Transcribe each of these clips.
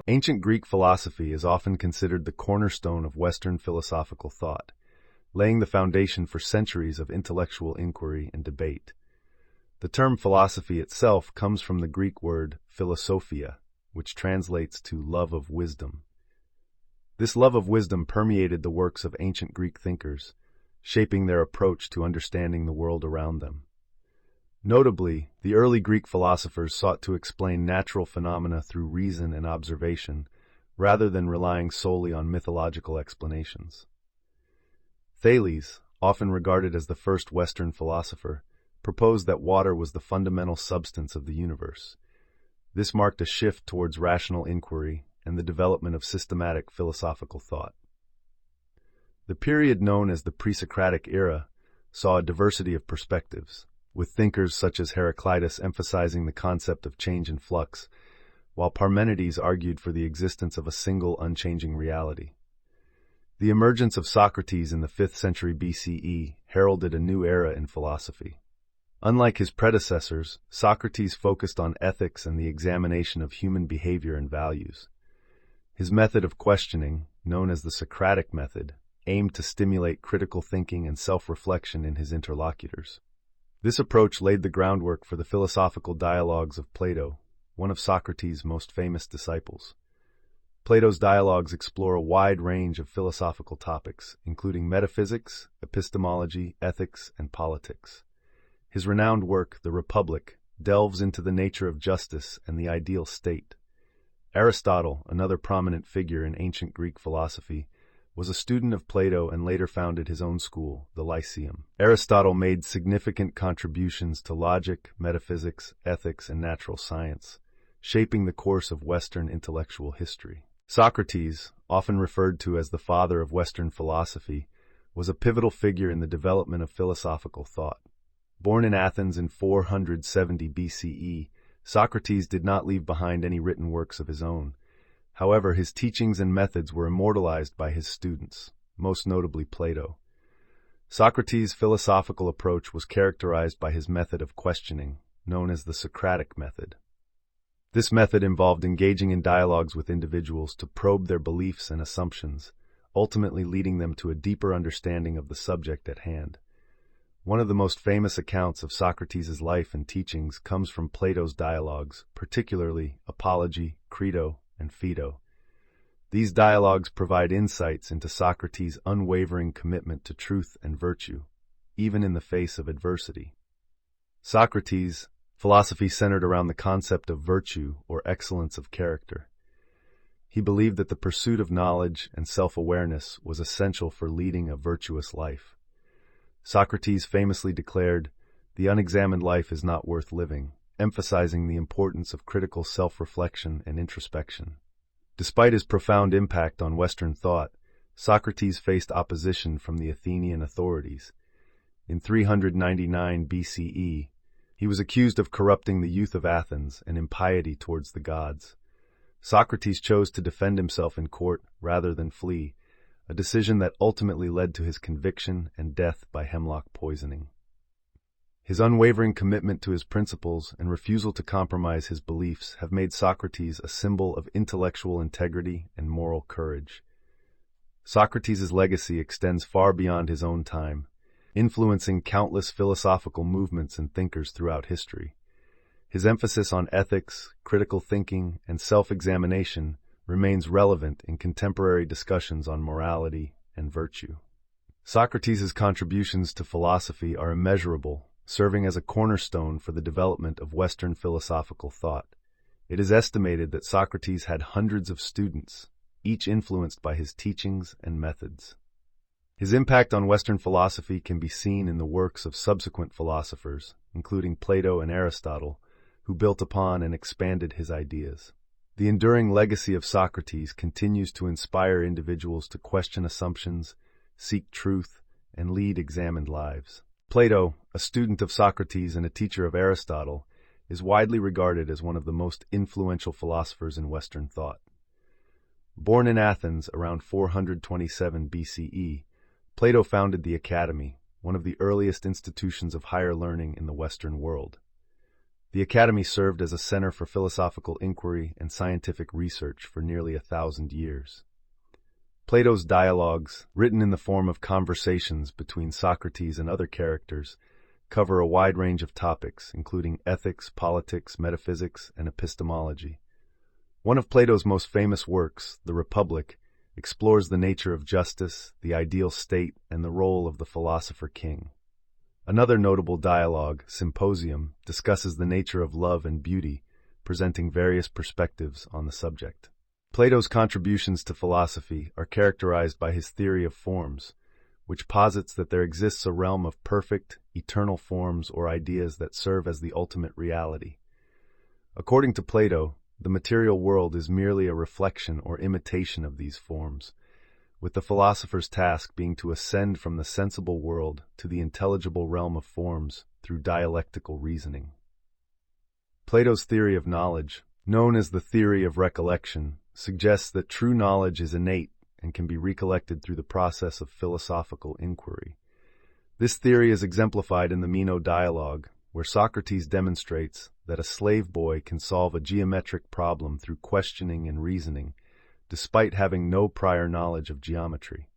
Ancient Greek philosophy is often considered the cornerstone of Western philosophical thought, laying the foundation for centuries of intellectual inquiry and debate. The term philosophy itself comes from the Greek word philosophia, which translates to love of wisdom. This love of wisdom permeated the works of ancient Greek thinkers, shaping their approach to understanding the world around them. Notably, the early Greek philosophers sought to explain natural phenomena through reason and observation, rather than relying solely on mythological explanations. Thales, often regarded as the first Western philosopher, proposed that water was the fundamental substance of the universe. This marked a shift towards rational inquiry and the development of systematic philosophical thought. The period known as the pre-Socratic era saw a diversity of perspectives, with thinkers such as Heraclitus emphasizing the concept of change and flux, while Parmenides argued for the existence of a single unchanging reality. The emergence of Socrates in the 5th century BCE heralded a new era in philosophy. Unlike his predecessors, Socrates focused on ethics and the examination of human behavior and values. His method of questioning, known as the Socratic method, aimed to stimulate critical thinking and self-reflection in his interlocutors. This approach laid the groundwork for the philosophical dialogues of Plato, one of Socrates' most famous disciples. Plato's dialogues explore a wide range of philosophical topics, including metaphysics, epistemology, ethics, and politics. His renowned work, The Republic, delves into the nature of justice and the ideal state. Aristotle, another prominent figure in ancient Greek philosophy, was a student of Plato and later founded his own school, the Lyceum. Aristotle made significant contributions to logic, metaphysics, ethics, and natural science, shaping the course of Western intellectual history. Socrates, often referred to as the father of Western philosophy, was a pivotal figure in the development of philosophical thought. Born in Athens in 470 BCE, Socrates did not leave behind any written works of his own. However, his teachings and methods were immortalized by his students, most notably Plato. Socrates' philosophical approach was characterized by his method of questioning, known as the Socratic method. This method involved engaging in dialogues with individuals to probe their beliefs and assumptions, ultimately leading them to a deeper understanding of the subject at hand. One of the most famous accounts of Socrates' life and teachings comes from Plato's dialogues, particularly Apology, Credo, and Phaedo. These dialogues provide insights into Socrates' unwavering commitment to truth and virtue, even in the face of adversity. Socrates' philosophy centered around the concept of virtue or excellence of character. He believed that the pursuit of knowledge and self-awareness was essential for leading a virtuous life. Socrates famously declared, "The unexamined life is not worth living," emphasizing the importance of critical self-reflection and introspection. Despite his profound impact on Western thought, Socrates faced opposition from the Athenian authorities. In 399 BCE, he was accused of corrupting the youth of Athens and impiety towards the gods. Socrates chose to defend himself in court rather than flee, a decision that ultimately led to his conviction and death by hemlock poisoning. His unwavering commitment to his principles and refusal to compromise his beliefs have made Socrates a symbol of intellectual integrity and moral courage. Socrates' legacy extends far beyond his own time, influencing countless philosophical movements and thinkers throughout history. His emphasis on ethics, critical thinking, and self-examination remains relevant in contemporary discussions on morality and virtue. Socrates' contributions to philosophy are immeasurable, serving as a cornerstone for the development of Western philosophical thought. It is estimated that Socrates had hundreds of students, each influenced by his teachings and methods. His impact on Western philosophy can be seen in the works of subsequent philosophers, including Plato and Aristotle, who built upon and expanded his ideas. The enduring legacy of Socrates continues to inspire individuals to question assumptions, seek truth, and lead examined lives. Plato, a student of Socrates and a teacher of Aristotle, is widely regarded as one of the most influential philosophers in Western thought. Born in Athens around 427 BCE, Plato founded the Academy, one of the earliest institutions of higher learning in the Western world. The Academy served as a center for philosophical inquiry and scientific research for nearly 1,000 years. Plato's dialogues, written in the form of conversations between Socrates and other characters, cover a wide range of topics, including ethics, politics, metaphysics, and epistemology. One of Plato's most famous works, The Republic, explores the nature of justice, the ideal state, and the role of the philosopher king. Another notable dialogue, Symposium, discusses the nature of love and beauty, presenting various perspectives on the subject. Plato's contributions to philosophy are characterized by his theory of forms, which posits that there exists a realm of perfect, eternal forms or ideas that serve as the ultimate reality. According to Plato, the material world is merely a reflection or imitation of these forms, with the philosopher's task being to ascend from the sensible world to the intelligible realm of forms through dialectical reasoning. Plato's theory of knowledge, known as the theory of recollection, suggests that true knowledge is innate and can be recollected through the process of philosophical inquiry. This theory is exemplified in the Meno dialogue, where Socrates demonstrates that a slave boy can solve a geometric problem through questioning and reasoning, despite having no prior knowledge of geometry.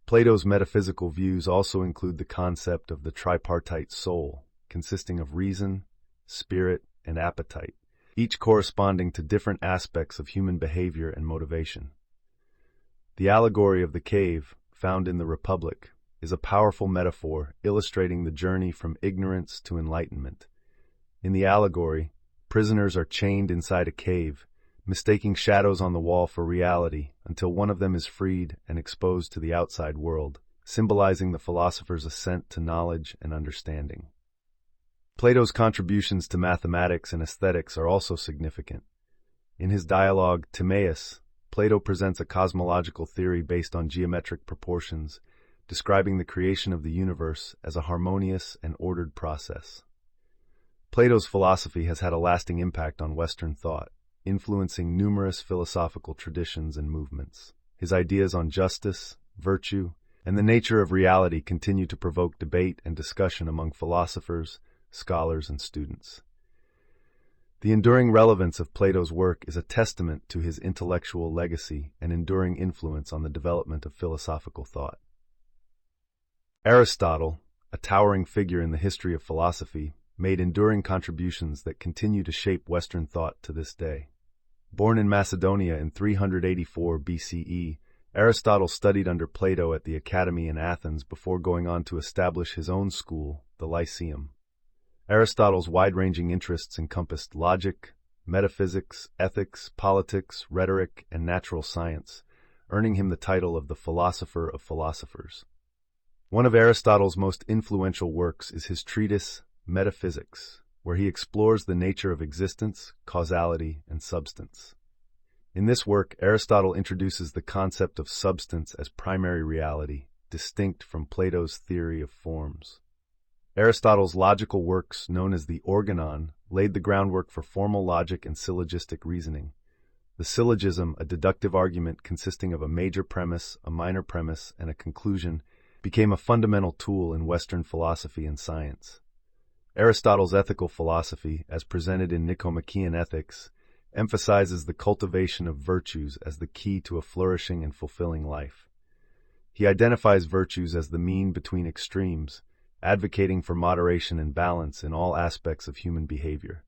Plato's metaphysical views also include the concept of the tripartite soul, consisting of reason, spirit, and appetite, each corresponding to different aspects of human behavior and motivation. The allegory of the cave, found in the Republic, is a powerful metaphor illustrating the journey from ignorance to enlightenment. In the allegory, prisoners are chained inside a cave, mistaking shadows on the wall for reality until one of them is freed and exposed to the outside world, symbolizing the philosopher's ascent to knowledge and understanding. Plato's contributions to mathematics and aesthetics are also significant. In his dialogue, Timaeus, Plato presents a cosmological theory based on geometric proportions, describing the creation of the universe as a harmonious and ordered process. Plato's philosophy has had a lasting impact on Western thought, influencing numerous philosophical traditions and movements. His ideas on justice, virtue, and the nature of reality continue to provoke debate and discussion among philosophers, scholars, and students. The enduring relevance of Plato's work is a testament to his intellectual legacy and enduring influence on the development of philosophical thought. Aristotle, a towering figure in the history of philosophy, made enduring contributions that continue to shape Western thought to this day. Born in Macedonia in 384 BCE, Aristotle studied under Plato at the Academy in Athens before going on to establish his own school, the Lyceum. Aristotle's wide-ranging interests encompassed logic, metaphysics, ethics, politics, rhetoric, and natural science, earning him the title of the philosopher of philosophers. One of Aristotle's most influential works is his treatise, Metaphysics, where he explores the nature of existence, causality, and substance. In this work, Aristotle introduces the concept of substance as primary reality, distinct from Plato's theory of forms. Aristotle's logical works, known as the Organon, laid the groundwork for formal logic and syllogistic reasoning. The syllogism, a deductive argument consisting of a major premise, a minor premise, and a conclusion, became a fundamental tool in Western philosophy and science. Aristotle's ethical philosophy, as presented in Nicomachean Ethics, emphasizes the cultivation of virtues as the key to a flourishing and fulfilling life. He identifies virtues as the mean between extremes, advocating for moderation and balance in all aspects of human behavior.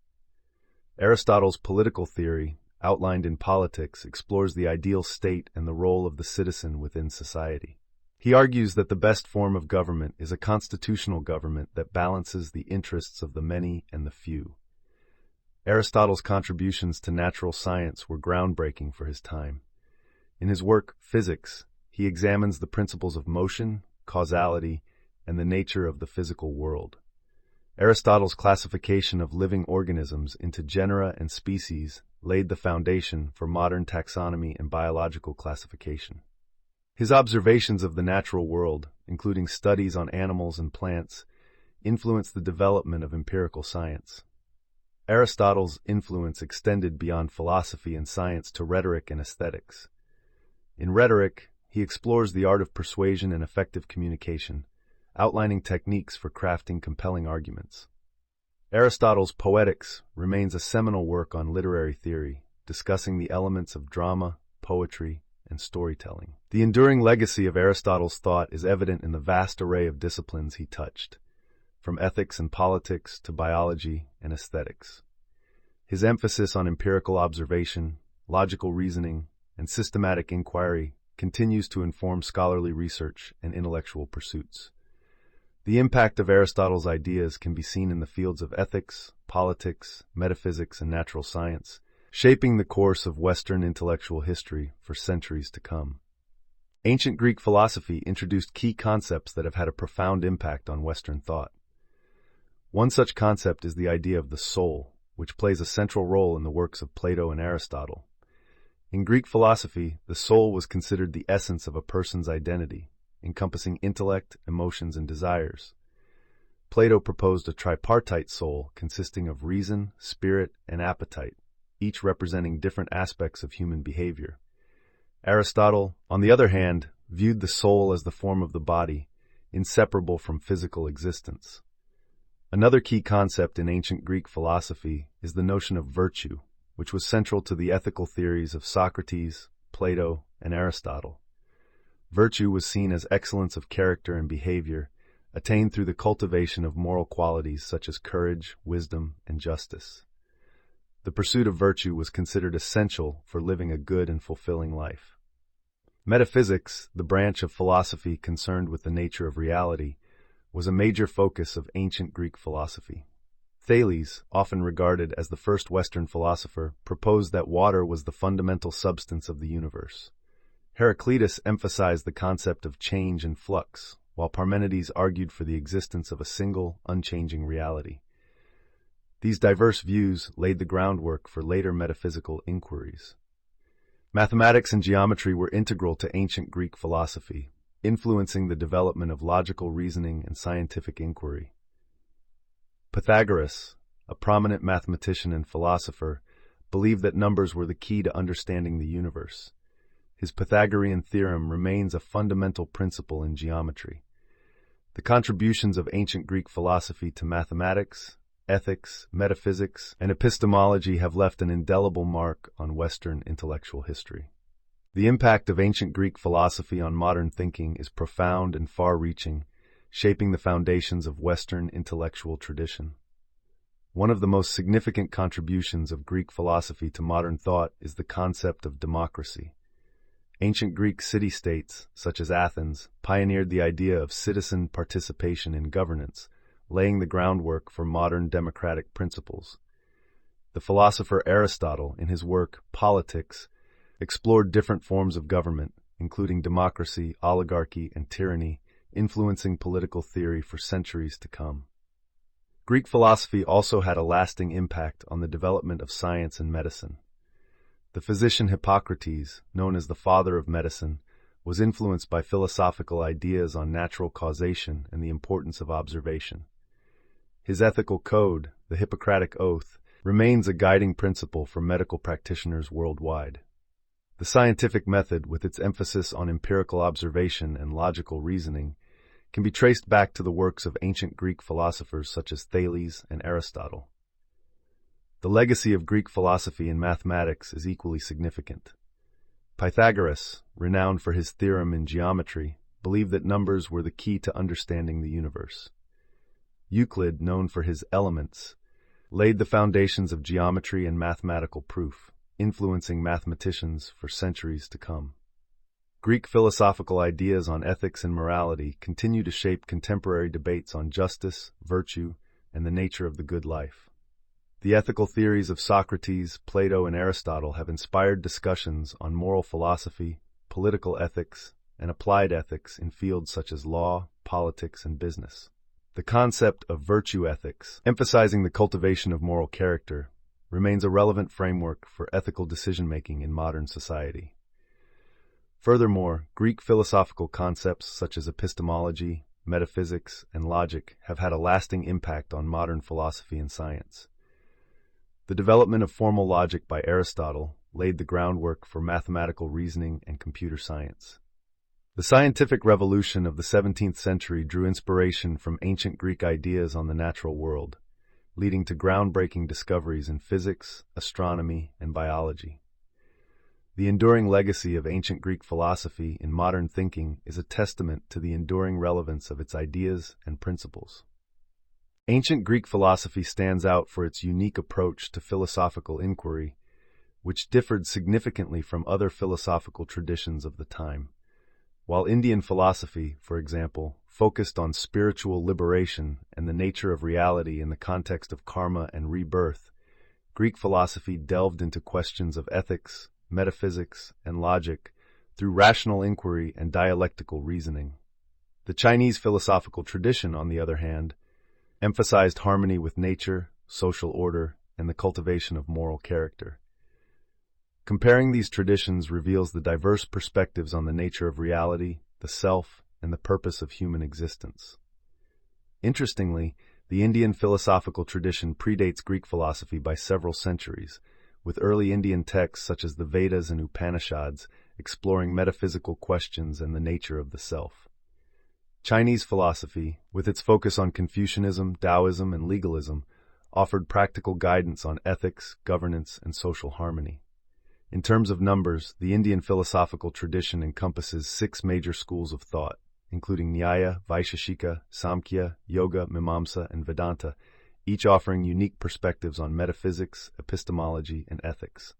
Aristotle's political theory, outlined in Politics, explores the ideal state and the role of the citizen within society. He argues that the best form of government is a constitutional government that balances the interests of the many and the few. Aristotle's contributions to natural science were groundbreaking for his time. In his work, Physics, he examines the principles of motion, causality, and the nature of the physical world. Aristotle's classification of living organisms into genera and species laid the foundation for modern taxonomy and biological classification. His observations of the natural world, including studies on animals and plants, influenced the development of empirical science. Aristotle's influence extended beyond philosophy and science to rhetoric and aesthetics. In rhetoric, he explores the art of persuasion and effective communication, outlining techniques for crafting compelling arguments. Aristotle's Poetics remains a seminal work on literary theory, discussing the elements of drama, poetry, and storytelling. The enduring legacy of Aristotle's thought is evident in the vast array of disciplines he touched, from ethics and politics to biology and aesthetics. His emphasis on empirical observation, logical reasoning, and systematic inquiry continues to inform scholarly research and intellectual pursuits. The impact of Aristotle's ideas can be seen in the fields of ethics, politics, metaphysics, and natural science, shaping the course of Western intellectual history for centuries to come. Ancient Greek philosophy introduced key concepts that have had a profound impact on Western thought. One such concept is the idea of the soul, which plays a central role in the works of Plato and Aristotle. In Greek philosophy, the soul was considered the essence of a person's identity, encompassing intellect, emotions, and desires. Plato proposed a tripartite soul consisting of reason, spirit, and appetite, each representing different aspects of human behavior. Aristotle, on the other hand, viewed the soul as the form of the body, inseparable from physical existence. Another key concept in ancient Greek philosophy is the notion of virtue, which was central to the ethical theories of Socrates, Plato, and Aristotle. Virtue was seen as excellence of character and behavior, attained through the cultivation of moral qualities such as courage, wisdom, and justice. The pursuit of virtue was considered essential for living a good and fulfilling life. Metaphysics, the branch of philosophy concerned with the nature of reality, was a major focus of ancient Greek philosophy. Thales, often regarded as the first Western philosopher, proposed that water was the fundamental substance of the universe. Heraclitus emphasized the concept of change and flux, while Parmenides argued for the existence of a single, unchanging reality. These diverse views laid the groundwork for later metaphysical inquiries. Mathematics and geometry were integral to ancient Greek philosophy, influencing the development of logical reasoning and scientific inquiry. Pythagoras, a prominent mathematician and philosopher, believed that numbers were the key to understanding the universe. His Pythagorean theorem remains a fundamental principle in geometry. The contributions of ancient Greek philosophy to mathematics, ethics, metaphysics, and epistemology have left an indelible mark on Western intellectual history. The impact of ancient Greek philosophy on modern thinking is profound and far-reaching, shaping the foundations of Western intellectual tradition. One of the most significant contributions of Greek philosophy to modern thought is the concept of democracy. Ancient Greek city-states, such as Athens, pioneered the idea of citizen participation in governance, laying the groundwork for modern democratic principles. The philosopher Aristotle, in his work Politics, explored different forms of government, including democracy, oligarchy, and tyranny, influencing political theory for centuries to come. Greek philosophy also had a lasting impact on the development of science and medicine. The physician Hippocrates, known as the father of medicine, was influenced by philosophical ideas on natural causation and the importance of observation. His ethical code, the Hippocratic Oath, remains a guiding principle for medical practitioners worldwide. The scientific method, with its emphasis on empirical observation and logical reasoning, can be traced back to the works of ancient Greek philosophers such as Thales and Aristotle. The legacy of Greek philosophy in mathematics is equally significant. Pythagoras, renowned for his theorem in geometry, believed that numbers were the key to understanding the universe. Euclid, known for his Elements, laid the foundations of geometry and mathematical proof, influencing mathematicians for centuries to come. Greek philosophical ideas on ethics and morality continue to shape contemporary debates on justice, virtue, and the nature of the good life. The ethical theories of Socrates, Plato, and Aristotle have inspired discussions on moral philosophy, political ethics, and applied ethics in fields such as law, politics, and business. The concept of virtue ethics, emphasizing the cultivation of moral character, remains a relevant framework for ethical decision-making in modern society. Furthermore, Greek philosophical concepts such as epistemology, metaphysics, and logic have had a lasting impact on modern philosophy and science. The development of formal logic by Aristotle laid the groundwork for mathematical reasoning and computer science. The scientific revolution of the 17th century drew inspiration from ancient Greek ideas on the natural world, leading to groundbreaking discoveries in physics, astronomy, and biology. The enduring legacy of ancient Greek philosophy in modern thinking is a testament to the enduring relevance of its ideas and principles. Ancient Greek philosophy stands out for its unique approach to philosophical inquiry, which differed significantly from other philosophical traditions of the time. While Indian philosophy, for example, focused on spiritual liberation and the nature of reality in the context of karma and rebirth, Greek philosophy delved into questions of ethics, metaphysics, and logic through rational inquiry and dialectical reasoning. The Chinese philosophical tradition, on the other hand, emphasized harmony with nature, social order, and the cultivation of moral character. Comparing these traditions reveals the diverse perspectives on the nature of reality, the self, and the purpose of human existence. Interestingly, the Indian philosophical tradition predates Greek philosophy by several centuries, with early Indian texts such as the Vedas and Upanishads exploring metaphysical questions and the nature of the self. Chinese philosophy, with its focus on Confucianism, Taoism, and legalism, offered practical guidance on ethics, governance, and social harmony. In terms of numbers, the Indian philosophical tradition encompasses 6 major schools of thought, including Nyaya, Vaisheshika, Samkhya, Yoga, Mimamsa, and Vedanta, each offering unique perspectives on metaphysics, epistemology, and ethics.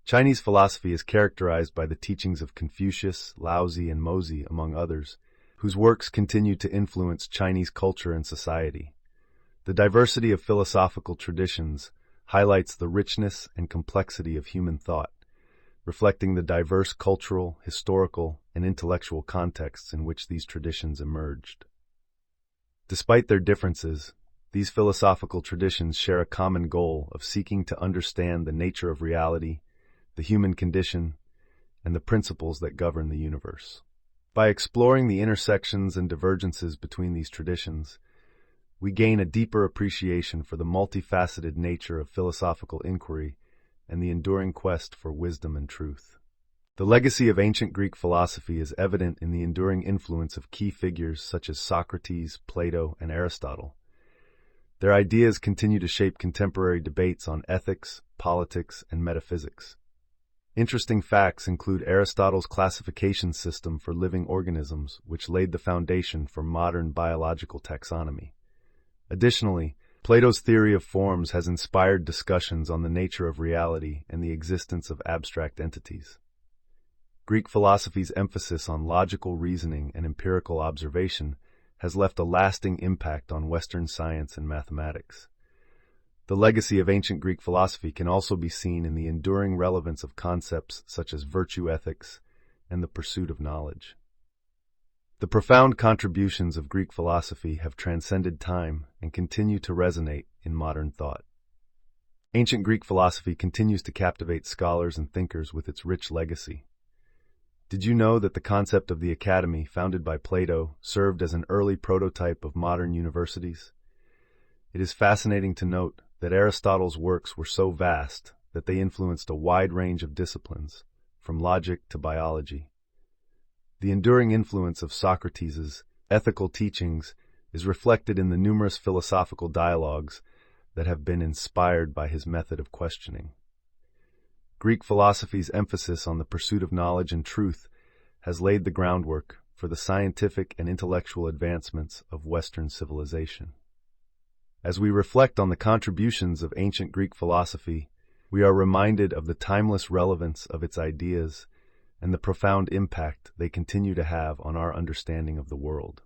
Chinese philosophy is characterized by the teachings of Confucius, Laozi, and Mozi, among others, whose works continue to influence Chinese culture and society. The diversity of philosophical traditions highlights the richness and complexity of human thought, reflecting the diverse cultural, historical, and intellectual contexts in which these traditions emerged. Despite their differences, these philosophical traditions share a common goal of seeking to understand the nature of reality, the human condition, and the principles that govern the universe. By exploring the intersections and divergences between these traditions, we gain a deeper appreciation for the multifaceted nature of philosophical inquiry and the enduring quest for wisdom and truth. The legacy of ancient Greek philosophy is evident in the enduring influence of key figures such as Socrates, Plato, and Aristotle. Their ideas continue to shape contemporary debates on ethics, politics, and metaphysics. Interesting facts include Aristotle's classification system for living organisms, which laid the foundation for modern biological taxonomy. Additionally, Plato's theory of forms has inspired discussions on the nature of reality and the existence of abstract entities. Greek philosophy's emphasis on logical reasoning and empirical observation has left a lasting impact on Western science and mathematics. The legacy of ancient Greek philosophy can also be seen in the enduring relevance of concepts such as virtue ethics and the pursuit of knowledge. The profound contributions of Greek philosophy have transcended time and continue to resonate in modern thought. Ancient Greek philosophy continues to captivate scholars and thinkers with its rich legacy. Did you know that the concept of the academy, founded by Plato, served as an early prototype of modern universities? It is fascinating to note that Aristotle's works were so vast that they influenced a wide range of disciplines, from logic to biology. The enduring influence of Socrates' ethical teachings is reflected in the numerous philosophical dialogues that have been inspired by his method of questioning. Greek philosophy's emphasis on the pursuit of knowledge and truth has laid the groundwork for the scientific and intellectual advancements of Western civilization. As we reflect on the contributions of ancient Greek philosophy, we are reminded of the timeless relevance of its ideas and the profound impact they continue to have on our understanding of the world.